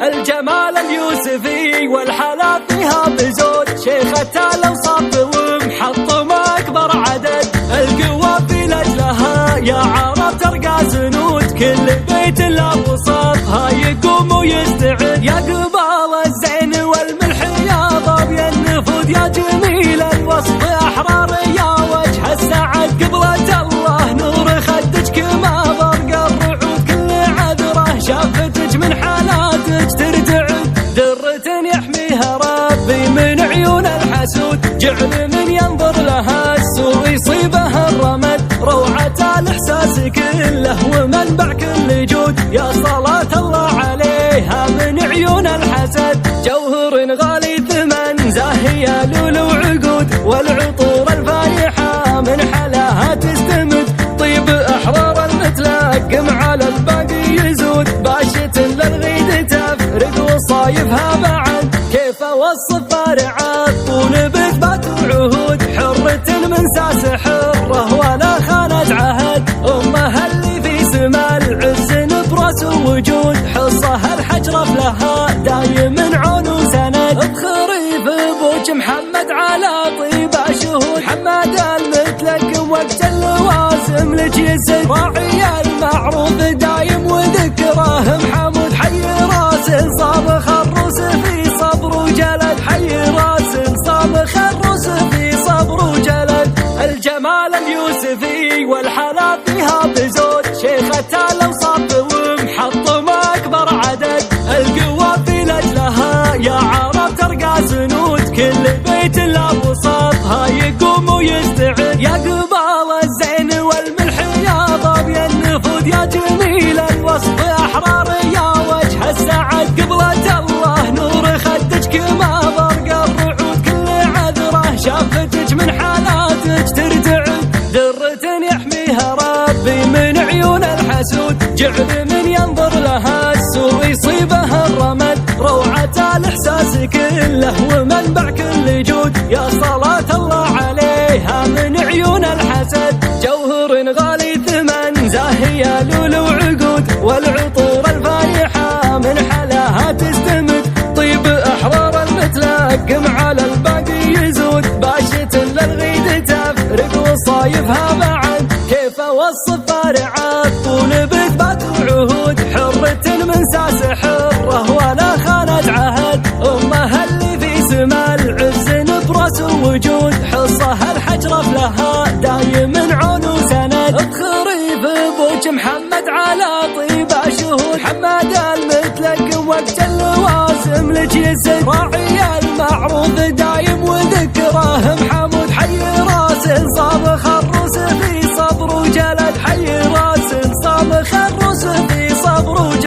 الجمال اليوسفي والحلا فيها بزود، شيخة الأوصاف ومحطم أكبر عدد، القوة في لجلها يا عرب ترقى زنود، كل بيت له وصفها يقوم ويستعد، يا قبال الزين والملح يا ضبي النفود، يا جميل الوصف أحرار يا وجه السعد، قبلة الله نور خدك كما برق الرعود، كل عذره شافتك من حالاتك ترتعد، درة يحميها ربي من عيون الحسود، جعل من ينظر لها السوء يصيبها الرمد، روعة الإحساس كله ومنبع كل جود، يا صلاة الله عليها من عيون الحسد، جوهر غالي ثمن زاهية لولو عقود، والعطور الفايحة من حلاها تستمد، طيب أحرار المتلقم على الباقي يزود، باشة للغيد تفرق وصايفها بعد، كيف أوصف فارعات طول بثبات وعهود، حرة من ساس حرة ولا خانت عهد، أمها اللي في سما العز نبرس وجود، حصها الحجرة لها دايم عون وسند، بخريف ابوك محمد على طيبة شهود، حماد المتلقم وقت اللوازم لك يسد، راعي المعروف دايم وذكره محمود، حي راس صابخ الروس في صبر وجلد، حي راس صابخ الروس في صبر وجلد، الجمال اليوسفي والحلا فيها بزود، شيخة الأوصاف ومحطم أكبر عدد، القوة في لجلها يا عرب ترقى زنود، كل بيت له وصفها يقوم ويستعد، يا قبال الزين والملح يا ضبي النفود، يا جميل الوصف أحرار يا وجه السعد، قبلة الله نور خدك كما برق الرعود، كل عذره شافتك من حالاتك ترتعد، درة يحميها ربي من عيون الحسود، جعل من ينظر لها السوء يصيبها الرمد، روعة الإحساس كله ومنبع كل جود، يا صلاة الله عليها من عيون الحسد، جوهر غالي ثمن زاهية لولو عقود، والعطور الفايحة من حلاها تستمد، طيب أحرار المتلقم على الباقي يزود، باشة للغيد تفرق وصايفها بعد، كيف أوصف فارعات طول بثبات وعهود، حرة من ساس حرة ولا خانت عهد، أمها اللي في سما العز نبرس وجود، حصها الحجرة لها دايم عون وسند، بخريف ابوك محمد على طيبة شهود، حماد المتلقم وقت اللوازم لك يسد،